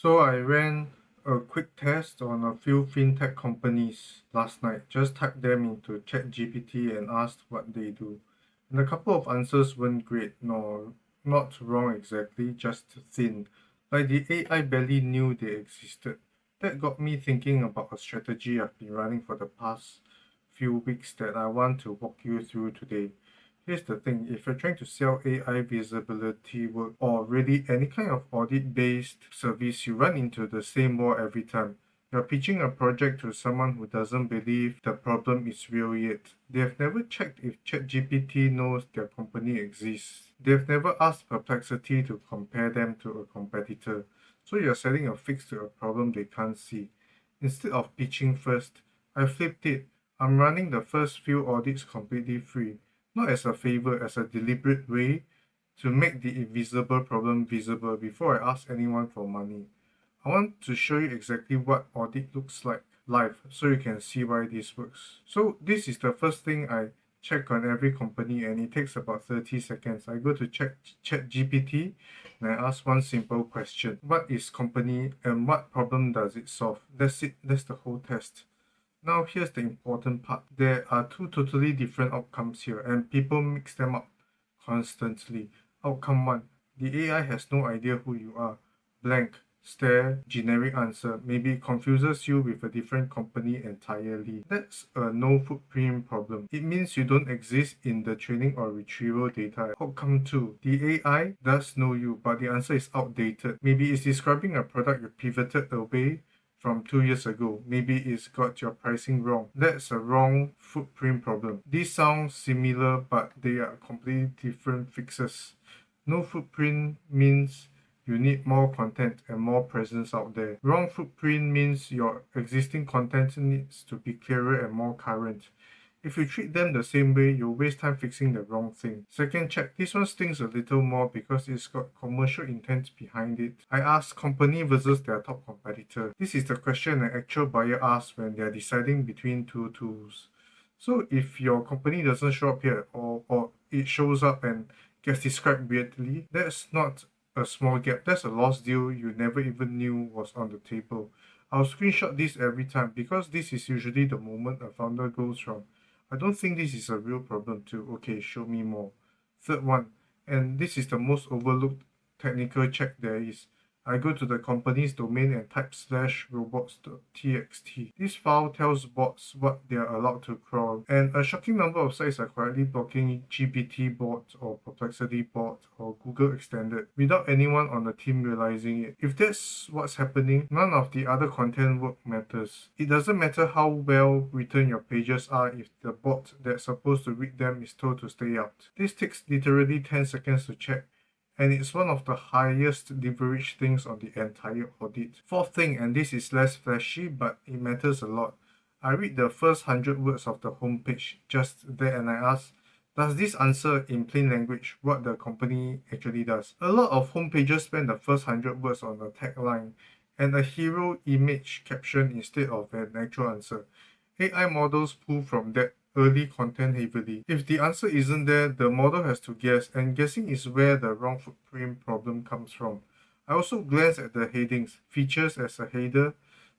So I ran a quick test on a few fintech companies last night. Just typed them into ChatGPT and asked what they do. And a couple of answers weren't great, no, not wrong exactly, just thin. Like the AI barely knew they existed. That got me thinking about a strategy I've been running for the past few weeks that I want to walk you through today. Here's the thing, if you're trying to sell AI visibility work or really any kind of audit-based service, you run into the same wall every time. You're pitching a project to someone who doesn't believe the problem is real yet. They've never checked if ChatGPT knows their company exists. They've never asked Perplexity to compare them to a competitor. So you're selling a fix to a problem they can't see. Instead of pitching first, I flipped it. I'm running the first few audits completely free, not as a favor, as a deliberate way to make the invisible problem visible before I ask anyone for money. I want to show you exactly what audit looks like live so you can see why this works. So this is the first thing I check on every company and it takes about 30 seconds. I go to ChatGPT and I ask one simple question. What is company and what problem does it solve? That's it. That's the whole test. Now here's the important part. There are two totally different outcomes here and people mix them up constantly. Outcome 1. The AI has no idea who you are. Blank, stare, generic answer. Maybe it confuses you with a different company entirely. That's a no footprint problem. It means you don't exist in the training or retrieval data. Outcome 2. The AI does know you, but the answer is outdated. Maybe it's describing a product you pivoted away from 2 years ago. Maybe it's got your pricing wrong. That's a wrong footprint problem. These sound similar, but they are completely different fixes. No footprint means you need more content and more presence out there. Wrong footprint means your existing content needs to be clearer and more current. If you treat them the same way, you'll waste time fixing the wrong thing. Second check, this one stings a little more because it's got commercial intent behind it. I asked company versus their top competitor. This is the question an actual buyer asks when they're deciding between two tools. So if your company doesn't show up here or it shows up and gets described weirdly, that's not a small gap. That's a lost deal you never even knew was on the table. I'll screenshot this every time because this is usually the moment a founder goes from I don't think this is a real problem too. Okay, show me more. Third one, and this is the most overlooked technical check there is. I go to the company's domain and type /robots.txt. This file tells bots what they are allowed to crawl, and a shocking number of sites are quietly blocking GPT bot or Perplexity bot or Google Extended without anyone on the team realizing it. If that's what's happening, none of the other content work matters. It doesn't matter how well written your pages are if the bot that's supposed to read them is told to stay out. This takes literally 10 seconds to check, and it's one of the highest leverage things on the entire audit. Fourth thing, and this is less flashy, but it matters a lot. I read the first 100 words of the homepage just there and I ask, does this answer in plain language what the company actually does? A lot of homepages spend the first 100 words on a tagline and a hero image caption instead of an actual answer. AI models pull from that early content heavily. If the answer isn't there, the model has to guess, and guessing is where the wrong footprint problem comes from. I also glance at the headings. Features as a header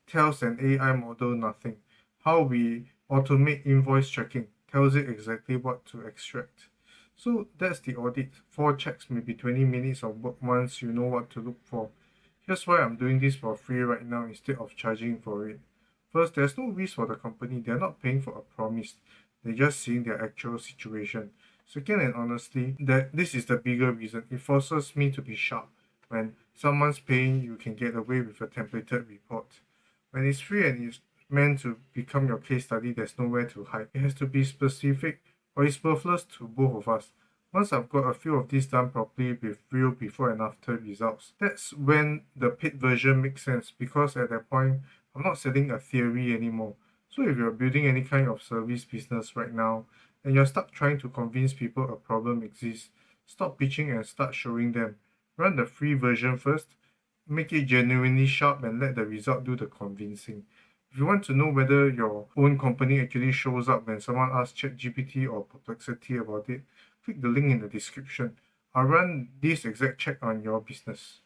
tells an AI model nothing. How we automate invoice tracking tells it exactly what to extract. So that's the audit. 4 checks, maybe 20 minutes of work once you know what to look for. Here's why I'm doing this for free right now instead of charging for it. First, there's no risk for the company. They're not paying for a promise. They're just seeing their actual situation. Second, and honestly, that this is the bigger reason. It forces me to be sharp. When someone's paying, you can get away with a templated report. When it's free and it's meant to become your case study, there's nowhere to hide. It has to be specific or it's worthless to both of us. Once I've got a few of these done properly with real before and after results, that's when the paid version makes sense because at that point, I'm not selling a theory anymore. So if you're building any kind of service business right now and you're stuck trying to convince people a problem exists, stop pitching and start showing them. Run the free version first, make it genuinely sharp and let the result do the convincing. If you want to know whether your own company actually shows up when someone asks ChatGPT or Perplexity about it, click the link in the description. I'll run this exact check on your business.